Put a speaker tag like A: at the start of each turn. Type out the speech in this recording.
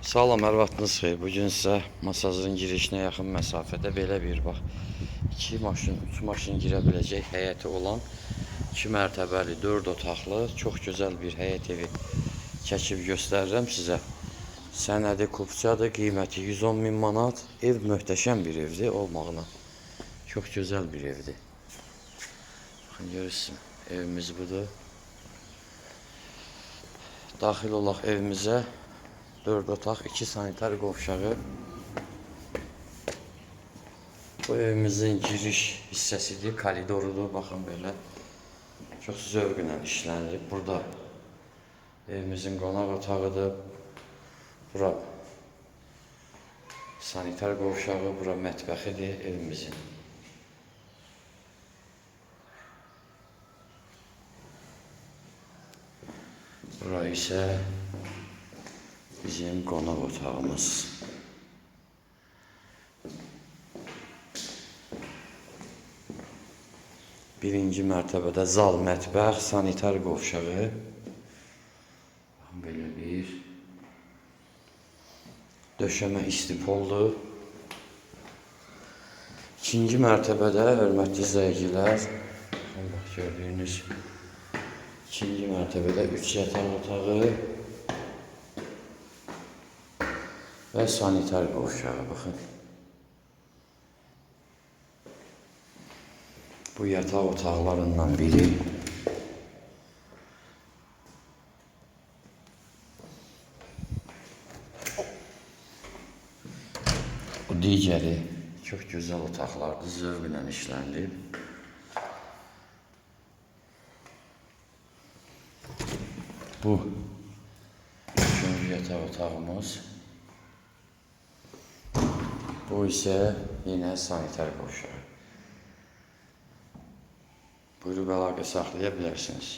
A: Salam, hər vaxtınız xeyir. Bugün sizə masajın girişinə yaxın məsafədə belə bir bax 2 maşın, 3 maşın girə biləcək həyəti olan 2 mərtəbəli, 4 otaqlı, çox gözəl bir həyət evi çəkib göstərirəm sizə. Sənədi kupçadır, qiyməti 110 min manat. Ev möhtəşəm bir evdir olmağına. Çox gözəl bir evdir. Baxın, görürsünüz, evimiz budur. Daxil olaq evimizə. 4 otaq, 2 sanitar qovşağı. Bu evimizin giriş hissəsidir, koridorudur. Baxın belə. Çox zövqlə işlənilib. Burada evimizin qonaq otağıdır. Bura sanitar qovşağı, bura mətbəxidir evimizin. Bura isə bizim qonaq otağımız. Birinci mərtəbədə zal, mətbəx, sanitar qovşağı. Belə bir döşəmə istipoldur. İkinci mərtəbədə, hörmətli izləyicilər, bax gördüyünüz ikinci mərtəbədə 3 yataq otağı və sanitar qovşağı, baxın. Bu yataq otaqlarından biri. Bu digəri çox gözəl otaqlardır, zövqlə işlənilib. Bu üçüncü yataq otağımız. Bu isə yenə sanitar qovşağı. Buyurub əlaqə saxlaya bilərsiniz.